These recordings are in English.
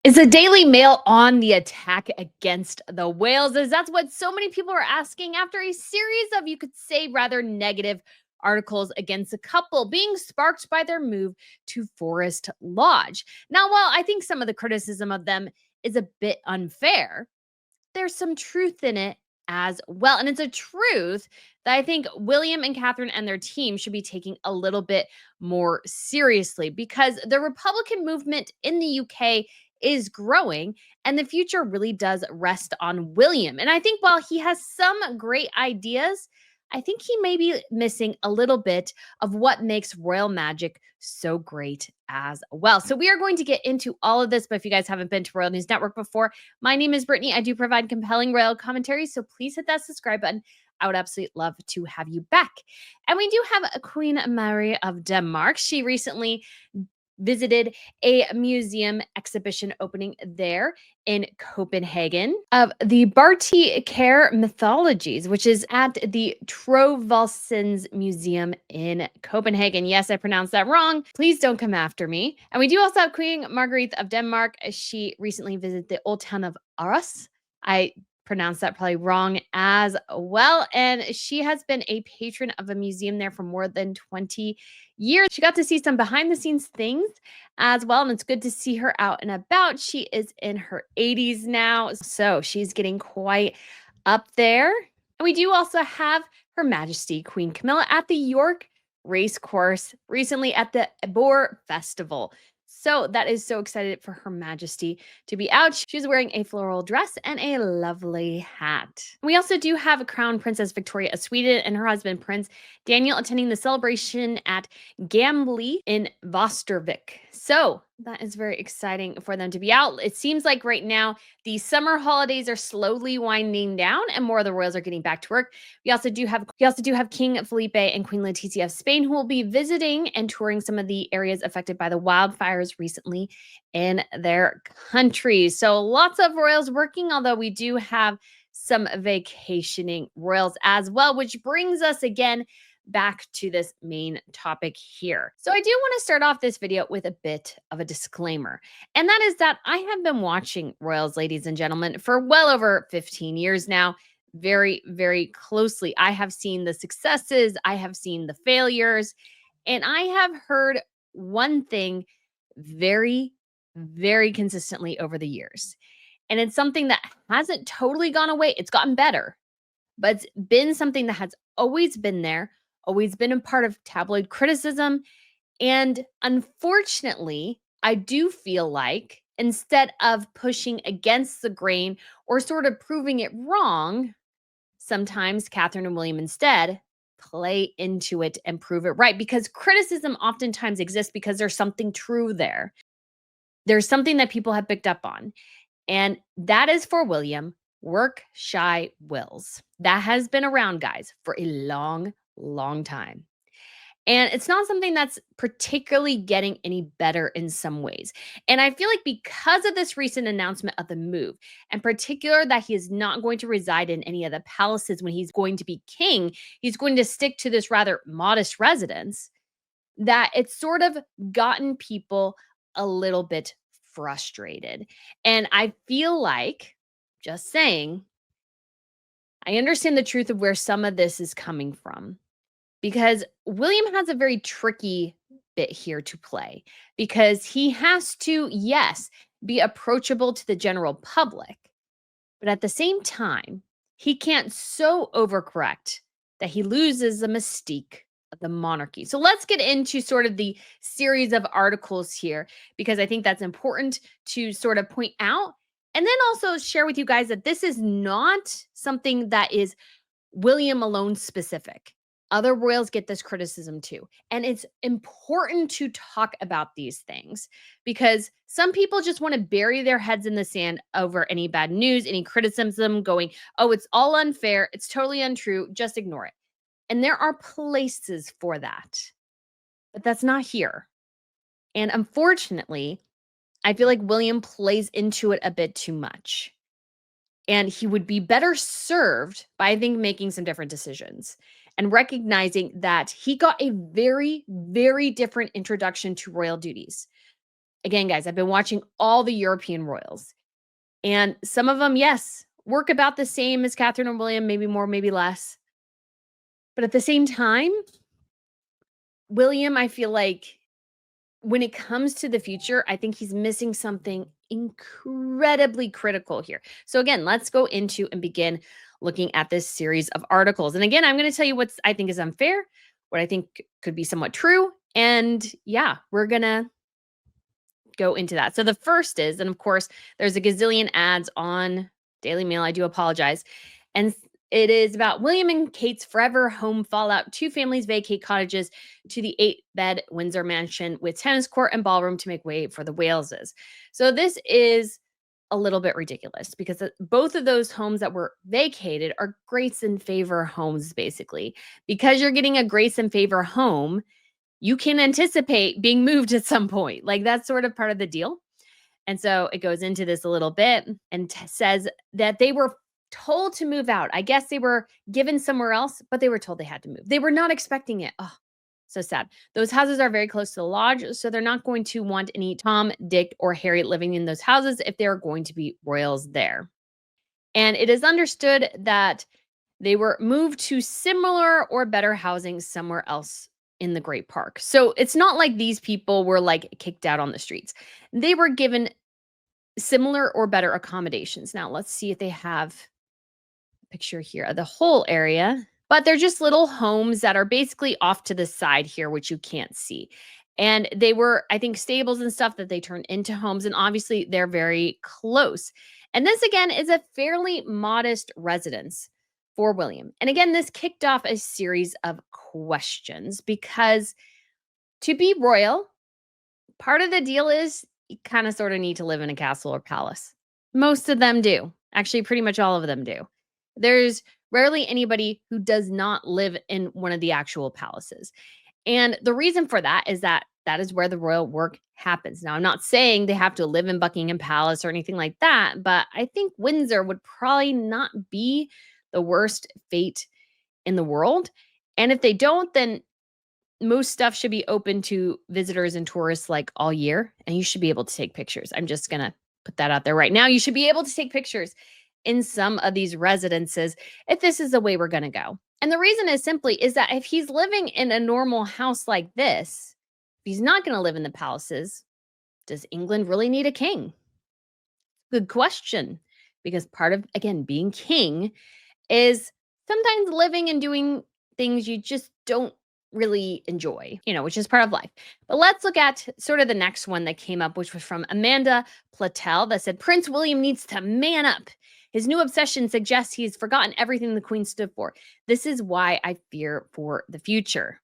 Is the Daily Mail on the attack against the whales? As that's what so many people are asking after a series of, you could say, rather negative articles against the couple being sparked by their move to Forest Lodge. Now, while I think some of the criticism of them is a bit unfair, there's some truth in it as well. And it's a truth that I think William and Catherine and their team should be taking a little bit more seriously because the Republican movement in the UK is growing and the future really does rest on William. And I think while he has some great ideas, I think he may be missing a little bit of what makes royal magic so great as well. So we are going to get into all of this, but if you guys haven't been to Royal News Network before, my name is Brittany. I do provide compelling royal commentary, so please hit that subscribe button. I would absolutely love to have you back. And we do have a Queen Mary of Denmark. She recently visited a museum exhibition opening there in Copenhagen of the Barty Care mythologies, which is at the Trovaldsens Museum in Copenhagen. Yes, I pronounced that wrong. Please don't come after me. And we do also have Queen Marguerite of Denmark. She recently visited the old town of Aarhus. I pronounced that probably wrong as well. And she has been a patron of a museum there for more than 20 years. She got to see some behind the scenes things as well. And it's good to see her out and about. She is in her 80s now. So she's getting quite up there. And we do also have Her Majesty Queen Camilla at the York Race Course recently at the Ebor Festival. So that is so excited for Her Majesty to be out. She's wearing a floral dress and a lovely hat. We also do have Crown Princess Victoria of Sweden and her husband Prince Daniel attending the celebration at Gamley in Vostervik. So that is very exciting for them to be out. It seems like right now the summer holidays are slowly winding down and more of the royals are getting back to work. We also do have King Felipe and Queen Letizia of Spain who will be visiting and touring some of the areas affected by the wildfires recently in their countries. So lots of royals working, although we do have some vacationing royals as well, which brings us again back to this main topic here. So I do want to start off this video with a bit of a disclaimer. And that is that I have been watching royals, ladies and gentlemen, for well over 15 years now, very, very closely. I have seen the successes, I have seen the failures, and I have heard one thing very, very consistently over the years. And it's something that hasn't totally gone away. It's gotten better, but it's been something that has always been there, always been a part of tabloid criticism. And unfortunately, I do feel like instead of pushing against the grain or sort of proving it wrong, sometimes Catherine and William instead play into it and prove it right because criticism oftentimes exists because there's something true there. There's something that people have picked up on. And that is for William, work shy wills. That has been around, guys, for a long, long time. And it's not something that's particularly getting any better in some ways. And I feel like because of this recent announcement of the move, and particular that he is not going to reside in any of the palaces when he's going to be king, he's going to stick to this rather modest residence, that it's sort of gotten people a little bit frustrated. And I feel like, just saying, I understand the truth of where some of this is coming from because William has a very tricky bit here to play because he has to, yes, be approachable to the general public, but at the same time, he can't so overcorrect that he loses the mystique of the monarchy. So let's get into sort of the series of articles here because I think that's important to sort of point out. And then also share with you guys that this is not something that is William alone specific. Other royals get this criticism too. And it's important to talk about these things because some people just want to bury their heads in the sand over any bad news, any criticism, going, oh, it's all unfair. It's totally untrue. Just ignore it. And there are places for that, but that's not here. And unfortunately, I feel like William plays into it a bit too much. And he would be better served by, I think, making some different decisions and recognizing that he got a very, very different introduction to royal duties. Again, guys, I've been watching all the European royals, and some of them, yes, work about the same as Catherine and William, maybe more, maybe less. But at the same time, William, I feel like when it comes to the future, I think he's missing something incredibly critical here. So again, let's go into and begin looking at this series of articles. And again, I'm going to tell you what I think is unfair, what I think could be somewhat true, and yeah, we're going to go into that. So the first is, and of course, there's a gazillion ads on Daily Mail. I do apologize. And it is about William and Kate's forever home fallout. Two families vacate cottages to the 8-bed Windsor mansion with tennis court and ballroom to make way for the Waleses. So this is a little bit ridiculous because both of those homes that were vacated are grace and favor homes, basically. Because you're getting a grace and favor home, you can anticipate being moved at some point. Like that's sort of part of the deal. And so it goes into this a little bit and says that they were told to move out. I guess they were given somewhere else, but they were told they had to move. They were not expecting it. Oh, so sad. Those houses are very close to the lodge, so they're not going to want any Tom, Dick, or Harry living in those houses if there are going to be royals there. And it is understood that they were moved to similar or better housing somewhere else in the Great Park. So it's not like these people were like kicked out on the streets. They were given similar or better accommodations. Now let's see if they have a picture here of the whole area. But they're just little homes that are basically off to the side here, which you can't see. And they were, I think, stables and stuff that they turned into homes. And obviously, they're very close. And this, again, is a fairly modest residence for William. And again, this kicked off a series of questions because to be royal, part of the deal is you kind of sort of need to live in a castle or palace. Most of them do. Actually, pretty much all of them do. There's rarely anybody who does not live in one of the actual palaces. And the reason for that is that that is where the royal work happens. Now, I'm not saying they have to live in Buckingham Palace or anything like that, but I think Windsor would probably not be the worst fate in the world. And if they don't, then most stuff should be open to visitors and tourists like all year, and you should be able to take pictures. I'm just going to put that out there right now. You should be able to take pictures in some of these residences if this is the way we're going to go. And the reason is simply is that if he's living in a normal house like this, if he's not going to live in the palaces, does England really need a king? Good question. Because part of, again, being king is sometimes living and doing things you just don't really enjoy, which is part of life. But let's look at sort of the next one that came up, which was from Amanda Platel that said Prince William needs to man up. His new obsession suggests he's forgotten everything the Queen stood for. This is why I fear for the future.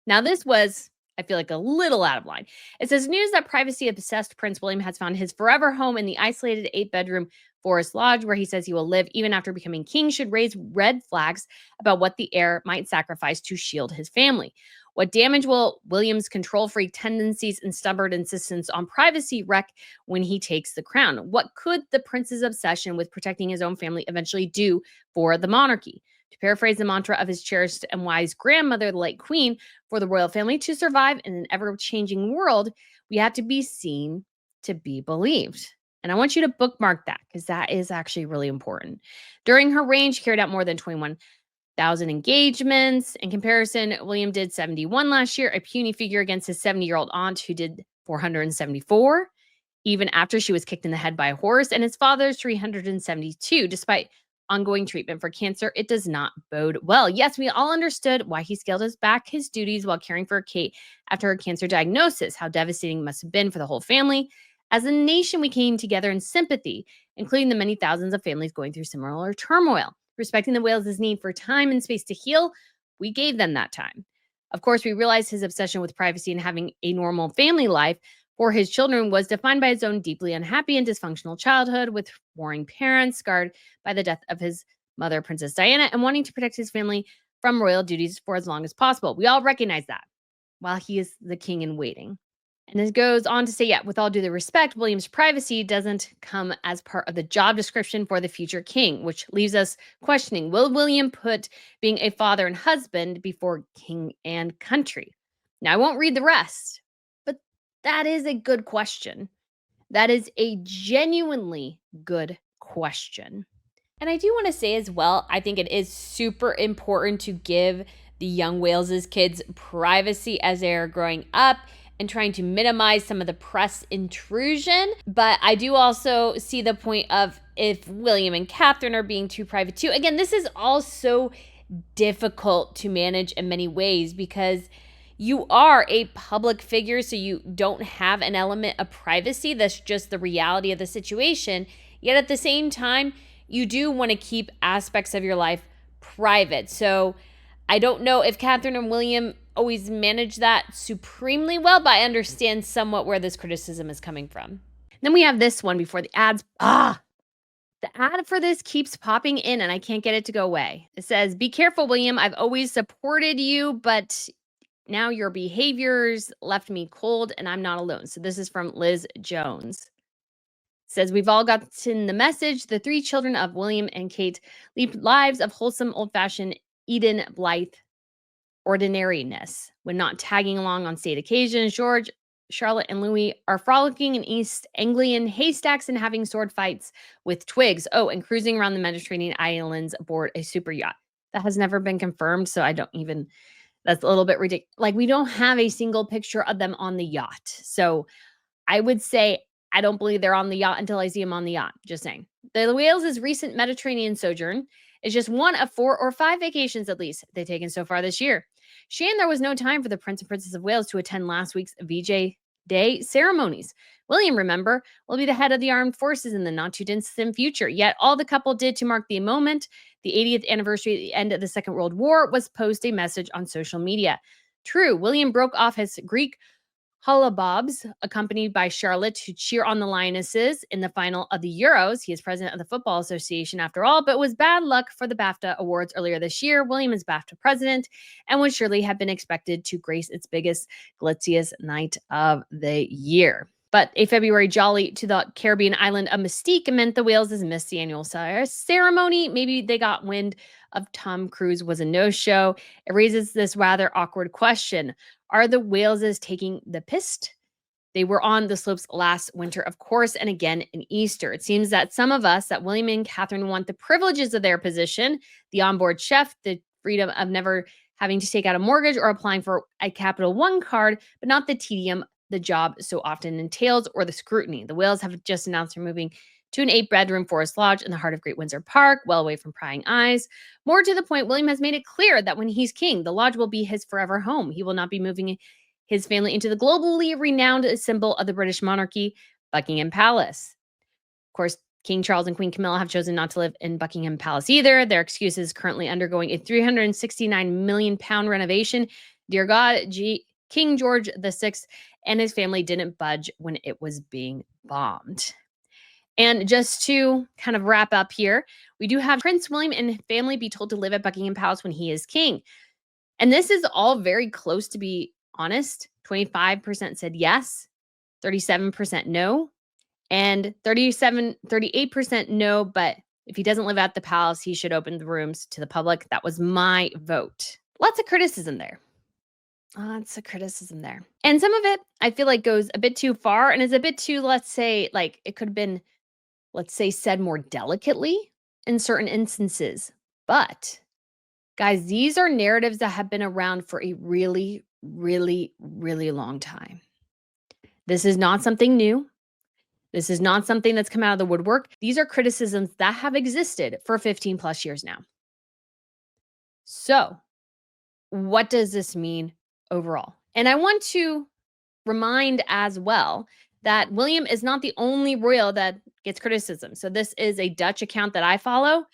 Now, this was, I feel like, a little out of line. It says news that privacy-obsessed Prince William has found his forever home in the isolated 8-bedroom Forest Lodge, where he says he will live even after becoming king, should raise red flags about what the heir might sacrifice to shield his family. What damage will William's control-freak tendencies and stubborn insistence on privacy wreak when he takes the crown? What could the prince's obsession with protecting his own family eventually do for the monarchy? To paraphrase the mantra of his cherished and wise grandmother, the late queen, for the royal family to survive in an ever-changing world, we have to be seen to be believed. And I want you to bookmark that because that is actually really important. During her reign, she carried out more than 21,000 engagements. In comparison, William did 71 last year, a puny figure against his 70-year-old aunt who did 474, even after she was kicked in the head by a horse, and his father's 372, despite ongoing treatment for cancer. It does not bode well. Yes, we all understood why he scaled back his duties while caring for Kate after her cancer diagnosis, how devastating it must have been for the whole family. As a nation, we came together in sympathy, including the many thousands of families going through similar turmoil. Respecting the Wales' need for time and space to heal, we gave them that time. Of course, we realized his obsession with privacy and having a normal family life for his children was defined by his own deeply unhappy and dysfunctional childhood with warring parents, scarred by the death of his mother, Princess Diana, and wanting to protect his family from royal duties for as long as possible. We all recognize that while he is the king in waiting. And it goes on to say, yeah, with all due respect, William's privacy doesn't come as part of the job description for the future king, which leaves us questioning, will William put being a father and husband before king and country? Now, I won't read the rest, but That is a good question. That is a genuinely good question. And I do want to say as well, I think it is super important to give the young Wales's kids privacy as they are growing up and trying to minimize some of the press intrusion. But I do also see the point of if William and Catherine are being too private too. Again, this is all so difficult to manage in many ways because you are a public figure, so you don't have an element of privacy. That's just the reality of the situation. Yet at the same time, you do want to keep aspects of your life private. So I don't know if Catherine and William always manage that supremely well, but I understand somewhat where this criticism is coming from. Then we have this one before the ads. The ad for this keeps popping in and I can't get it to go away. It says, "Be careful, William. I've always supported you, but now your behaviors left me cold and I'm not alone." So this is from Liz Jones. It says, "We've all gotten the message. The three children of William and Kate lead lives of wholesome, old-fashioned Eden Blythe ordinariness. When not tagging along on state occasions, George, Charlotte, and Louis are frolicking in East Anglian haystacks and having sword fights with twigs. Oh, and cruising around the Mediterranean islands aboard a super yacht." That has never been confirmed, so I don't even, that's a little bit ridiculous. Like, we don't have a single picture of them on the yacht. So I would say I don't believe they're on the yacht until I see them on the yacht. Just saying. The Wales' recent Mediterranean sojourn is just one of 4 or 5 vacations at least they've taken so far this year. Shane, there was no time for the Prince and Princess of Wales to attend last week's VJ Day ceremonies. William, remember, will be the head of the armed forces in the not too distant future. Yet all the couple did to mark the moment, the 80th anniversary of the end of the Second World War, was post a message on social media. True, William broke off his Greek hullabobs, accompanied by Charlotte, to cheer on the Lionesses in the final of the Euros. He is president of the Football Association after all, but it was bad luck for the BAFTA Awards earlier this year. William is BAFTA president and would surely have been expected to grace its biggest, glitziest night of the year. But a February jolly to the Caribbean island of Mystique meant the Wales' missed the annual ceremony. Maybe they got wind of Tom Cruise was a no-show. It raises this rather awkward question. Are the Waleses taking the piss? They were on the slopes last winter, of course, and again in Easter. It seems that some of us, that William and Catherine, want the privileges of their position, the onboard chef, the freedom of never having to take out a mortgage or applying for a Capital One card, but not the tedium the job so often entails or the scrutiny. The Wales have just announced they're moving to an 8-bedroom forest lodge in the heart of Great Windsor Park, well away from prying eyes. More to the point, William has made it clear that when he's king, the lodge will be his forever home. He will not be moving his family into the globally renowned symbol of the British monarchy, Buckingham Palace. Of course, King Charles and Queen Camilla have chosen not to live in Buckingham Palace either. Their excuse is currently undergoing a £369 million renovation. Dear God, King George VI and his family didn't budge when it was being bombed. And just to kind of wrap up here, we do have Prince William and family be told to live at Buckingham Palace when he is king. And this is all very close, to be honest. 25% said yes, 37% no, and 38% no, but if he doesn't live at the palace, he should open the rooms to the public. That was my vote. Lots of criticism there. Lots of criticism there. And some of it, I feel like, goes a bit too far and is a bit too, let's say, like it could have been, let's say, said more delicately in certain instances. But guys, these are narratives that have been around for a really, really, really long time. This is not something new. This is not something that's come out of the woodwork. These are criticisms that have existed for 15 plus years now. So, what does this mean overall? And I want to remind as well that William is not the only royal that gets criticism. So this is a Dutch account that I follow.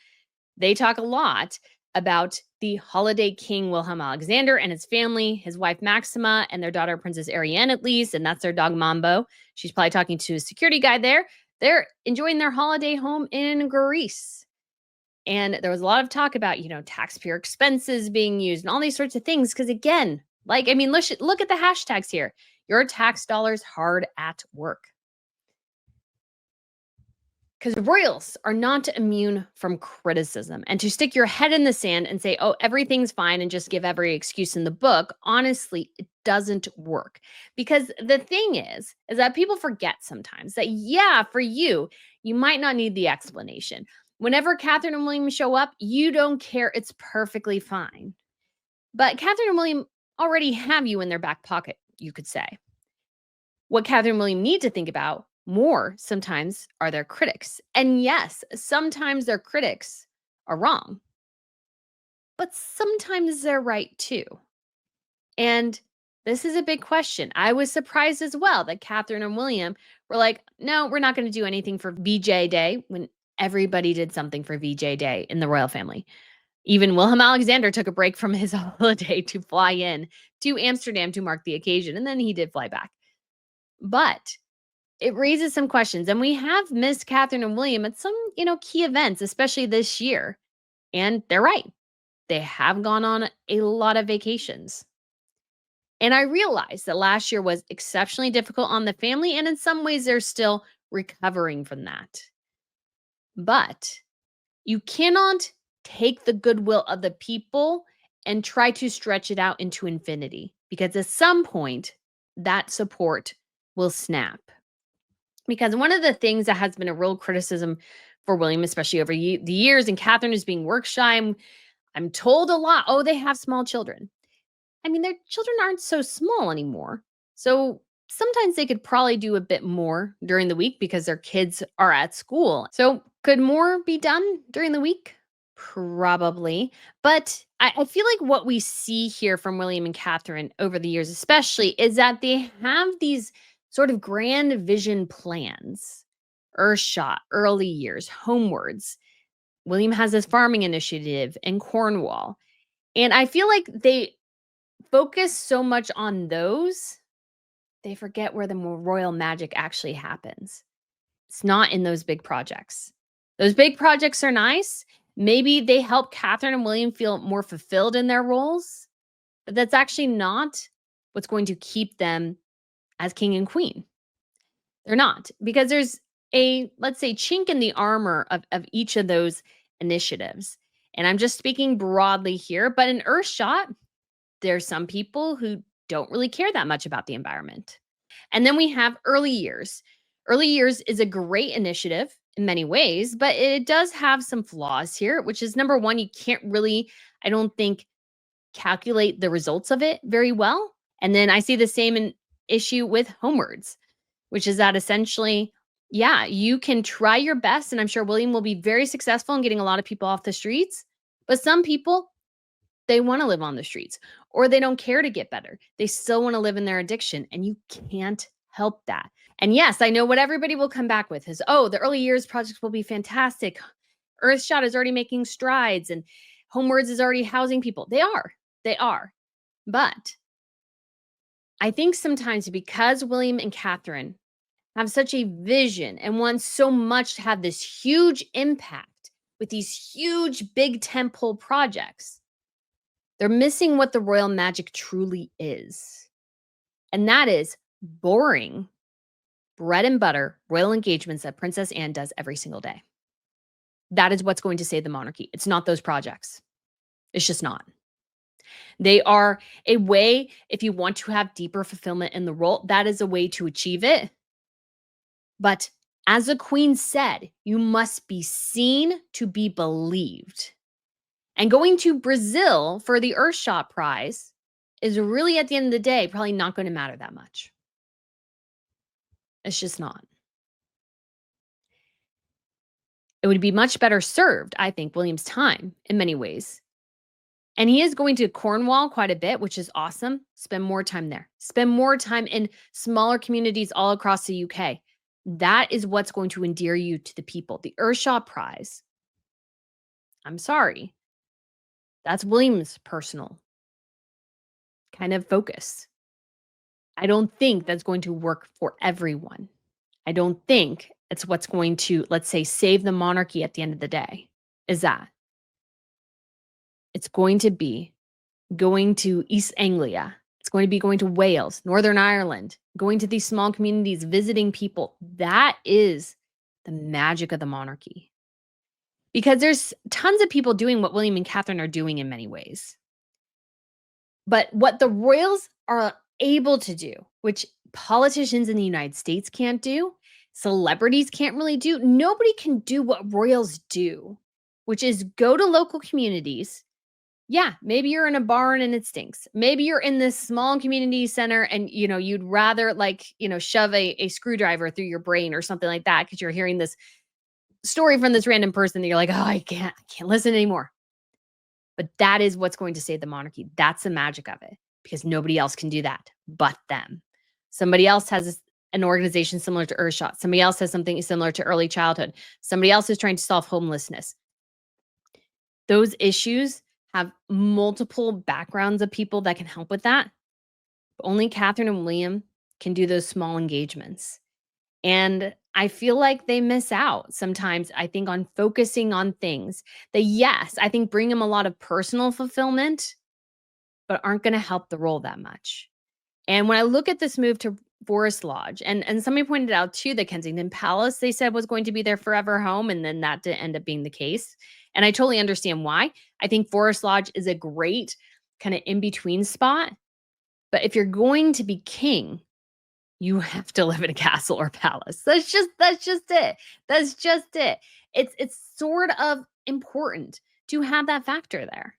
They talk a lot about the holiday king Wilhelm Alexander and his family, his wife Maxima, and their daughter Princess Ariane, at least, and that's their dog Mambo. She's probably talking to a security guy there. They're enjoying their holiday home in Greece. And there was a lot of talk about, taxpayer expenses being used and all these sorts of things. Because again, look at the hashtags here. Your tax dollars hard at work. Because royals are not immune from criticism. And to stick your head in the sand and say, oh, everything's fine and just give every excuse in the book, honestly, it doesn't work. Because the thing is that people forget sometimes that, yeah, for you, you might not need the explanation. Whenever Catherine and William show up, you don't care. It's perfectly fine. But Catherine and William already have you in their back pocket, you could say. What Catherine and William need to think about more sometimes are their critics. And yes, sometimes their critics are wrong, but sometimes they're right too. And this is a big question. I was surprised as well that Catherine and William were like, no, we're not going to do anything for VJ Day when everybody did something for VJ Day in the royal family. Even Wilhelm Alexander took a break from his holiday to fly in to Amsterdam to mark the occasion, and then he did fly back. But it raises some questions, and we have missed Catherine and William at some, key events, especially this year. And they're right. They have gone on a lot of vacations. And I realized that last year was exceptionally difficult on the family, and in some ways, they're still recovering from that. But you cannot take the goodwill of the people and try to stretch it out into infinity, because at some point, that support will snap. Because one of the things that has been a real criticism for William, especially over the years, and Catherine is being work shy. I'm told a lot, oh, they have small children. I mean, their children aren't so small anymore. So sometimes they could probably do a bit more during the week because their kids are at school. So could more be done during the week? Probably. But I feel like what we see here from William and Catherine over the years, especially, is that they have these sort of grand vision plans. Earthshot, early years, homewards. William has this farming initiative in Cornwall. And I feel like they focus so much on those, they forget where the more royal magic actually happens. It's not in those big projects. Those big projects are nice. Maybe they help Catherine and William feel more fulfilled in their roles, but that's actually not what's going to keep them as king and queen. They're not, because there's a, let's say, chink in the armor of each of those initiatives. And I'm just speaking broadly here, but in Earthshot, there's some people who don't really care that much about the environment. And then we have early years. Early years is a great initiative in many ways, but it does have some flaws here, which is number one, you can't really, I don't think, calculate the results of it very well. And then I see the same issue with homewards, which is that essentially, yeah, you can try your best. And I'm sure William will be very successful in getting a lot of people off the streets. But some people, they want to live on the streets, or they don't care to get better. They still want to live in their addiction, and you can't help that. And yes, I know what everybody will come back with is, oh, the early years projects will be fantastic. Earthshot is already making strides, and Homewards is already housing people. They are. They are. But I think sometimes because William and Catherine have such a vision and want so much to have this huge impact with these huge, big tentpole projects, they're missing what the royal magic truly is. And that is boring bread and butter royal engagements that Princess Anne does every single day. That is what's going to save the monarchy. It's not those projects. It's just not. They are a way, if you want to have deeper fulfillment in the role, that is a way to achieve it. But as the queen said, you must be seen to be believed. And going to Brazil for the Earthshot Prize is really, at the end of the day, probably not going to matter that much. It's just not. It would be much better served, I think, William's time in many ways. And he is going to Cornwall quite a bit, which is awesome. Spend more time there. Spend more time in smaller communities all across the UK. That is what's going to endear you to the people. The Earthshot Prize, I'm sorry, that's William's personal kind of focus. I don't think that's going to work for everyone. I don't think it's what's going to, let's say, save the monarchy at the end of the day. Is that it's going to be going to East Anglia. It's going to be going to Wales, Northern Ireland, going to these small communities, visiting people. That is the magic of the monarchy. Because there's tons of people doing what William and Catherine are doing in many ways. But what the royals are able to do, which politicians in the United States can't do, celebrities can't really do, nobody can do what royals do, which is go to local communities. Yeah, maybe you're in a barn and it stinks. Maybe you're in this small community center and you'd rather shove a screwdriver through your brain or something like that because you're hearing this story from this random person that you're like, "Oh, I can't listen anymore." But that is what's going to save the monarchy. That's the magic of it because nobody else can do that but them. Somebody else has an organization similar to Earthshot. Somebody else has something similar to early childhood. Somebody else is trying to solve homelessness. Those issues have multiple backgrounds of people that can help with that. But only Catherine and William can do those small engagements. And I feel like they miss out sometimes, I think, on focusing on things that, yes, I think bring them a lot of personal fulfillment, but aren't going to help the role that much. And when I look at this move to Forest Lodge, and somebody pointed out too that Kensington Palace, they said was going to be their forever home, and then that didn't end up being the case. And I totally understand why. I think Forest Lodge is a great kind of in between spot. But if you're going to be king, you have to live in a castle or palace. That's just it. That's just it. It's sort of important to have that factor there.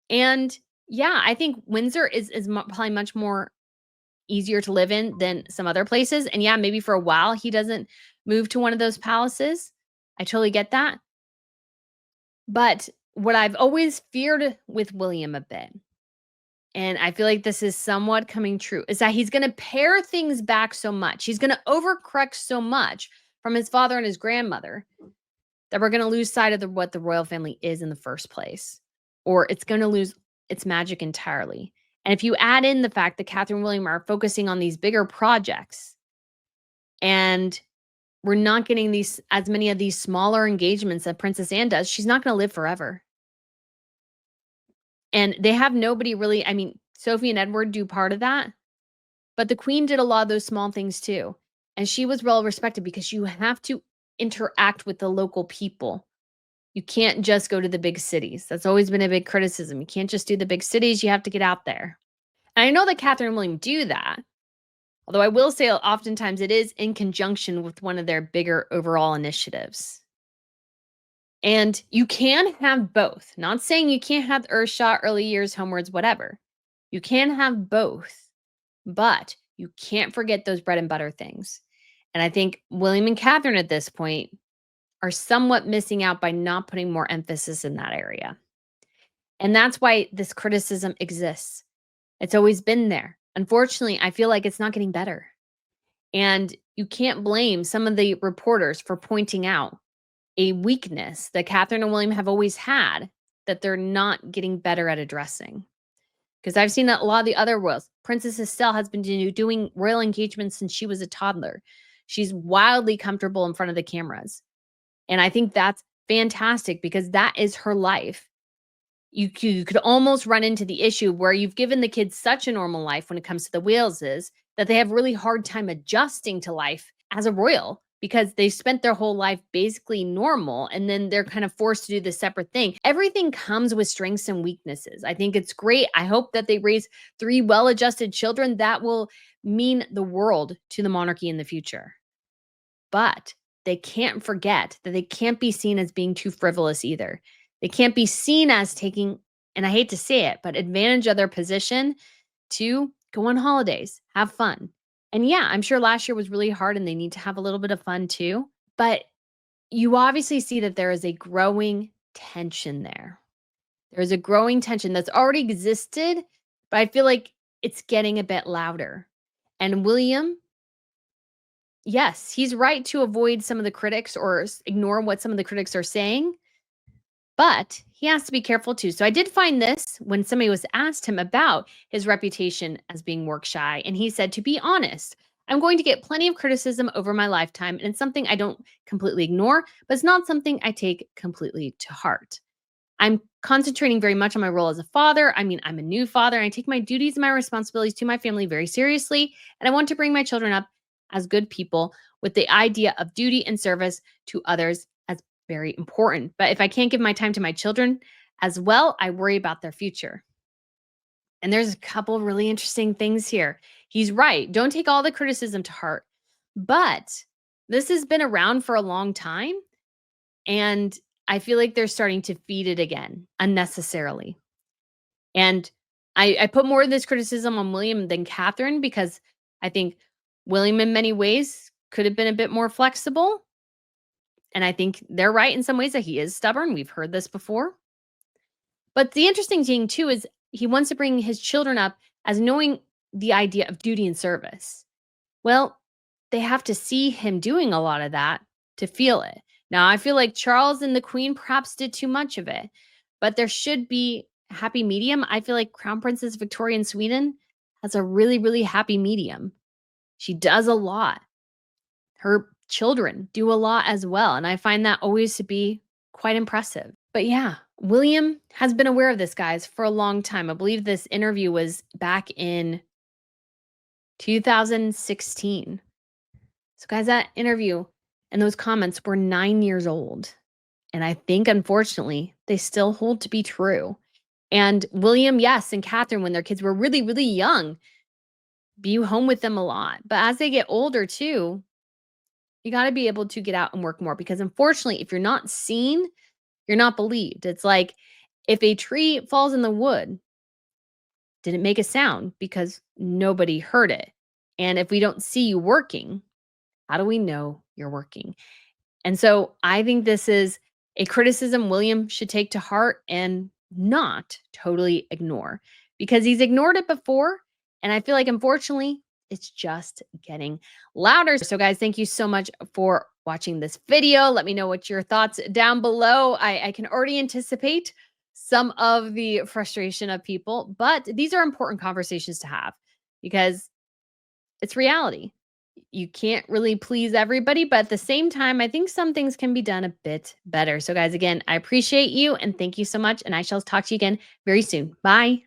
And yeah, I think Windsor is probably much more easier to live in than some other places. And yeah, maybe for a while he doesn't move to one of those palaces. I totally get that. But what I've always feared with William a bit, and I feel like this is somewhat coming true, is that he's going to pare things back so much. He's going to overcorrect so much from his father and his grandmother that we're going to lose sight of what the royal family is in the first place, or it's going to lose its magic entirely. And if you add in the fact that Catherine and William are focusing on these bigger projects, and we're not getting these as many of these smaller engagements that Princess Anne does, she's not going to live forever. And they have nobody really. I mean, Sophie and Edward do part of that, but the queen did a lot of those small things too. And she was well respected because you have to interact with the local people. You can't just go to the big cities. That's always been a big criticism. You can't just do the big cities. You have to get out there. And I know that Catherine and William do that. Although I will say oftentimes it is in conjunction with one of their bigger overall initiatives. And you can have both. Not saying you can't have Earthshot, early years, homewards, whatever. You can have both, but you can't forget those bread and butter things. And I think William and Catherine at this point are somewhat missing out by not putting more emphasis in that area. And that's why this criticism exists. It's always been there. Unfortunately, I feel like it's not getting better. And you can't blame some of the reporters for pointing out a weakness that Catherine and William have always had that they're not getting better at addressing. Because I've seen that a lot of the other royals. Princess Estelle has been doing royal engagements since she was a toddler. She's wildly comfortable in front of the cameras. And I think that's fantastic because that is her life. You could almost run into the issue where you've given the kids such a normal life when it comes to the Waleses that they have really hard time adjusting to life as a royal because they spent their whole life basically normal and then they're kind of forced to do this separate thing. Everything comes with strengths and weaknesses. I think it's great. I hope that they raise 3 well-adjusted children. That will mean the world to the monarchy in the future. But they can't forget that they can't be seen as being too frivolous either. They can't be seen as taking, and I hate to say it, but advantage of their position to go on holidays, have fun. And yeah, I'm sure last year was really hard and they need to have a little bit of fun too. But you obviously see that there is a growing tension there. There's a growing tension that's already existed, but I feel like it's getting a bit louder. And William, yes, he's right to avoid some of the critics or ignore what some of the critics are saying. But he has to be careful too. So I did find this when somebody was asked him about his reputation as being work shy. And he said, to be honest, I'm going to get plenty of criticism over my lifetime. And it's something I don't completely ignore, but it's not something I take completely to heart. I'm concentrating very much on my role as a father. I mean, I'm a new father. And I take my duties and my responsibilities to my family very seriously. And I want to bring my children up as good people with the idea of duty and service to others as very important. But if I can't give my time to my children as well, I worry about their future. And there's a couple really interesting things here. He's right. Don't take all the criticism to heart. But this has been around for a long time. And I feel like they're starting to feed it again unnecessarily. And I put more of this criticism on William than Catherine because I think William, in many ways, could have been a bit more flexible. And I think they're right in some ways that he is stubborn. We've heard this before. But the interesting thing, too, is he wants to bring his children up as knowing the idea of duty and service. Well, they have to see him doing a lot of that to feel it. Now, I feel like Charles and the Queen perhaps did too much of it, but there should be a happy medium. I feel like Crown Princess Victoria in Sweden has a really, really happy medium. She does a lot. Her children do a lot as well. And I find that always to be quite impressive. But yeah, William has been aware of this, guys, for a long time. I believe this interview was back in 2016. So, guys, that interview and those comments were 9 years old. And I think, unfortunately, they still hold to be true. And William, yes, and Catherine, when their kids were really, really young, be home with them a lot. But as they get older, too, you got to be able to get out and work more because, unfortunately, if you're not seen, you're not believed. It's like if a tree falls in the wood, did it make a sound? Because nobody heard it. And if we don't see you working, how do we know you're working? And so I think this is a criticism William should take to heart and not totally ignore because he's ignored it before. And I feel like, unfortunately, it's just getting louder. So, guys, thank you so much for watching this video. Let me know what your thoughts down below. I can already anticipate some of the frustration of people, but these are important conversations to have because it's reality. You can't really please everybody, but at the same time, I think some things can be done a bit better. So, guys, again, I appreciate you and thank you so much. And I shall talk to you again very soon. Bye.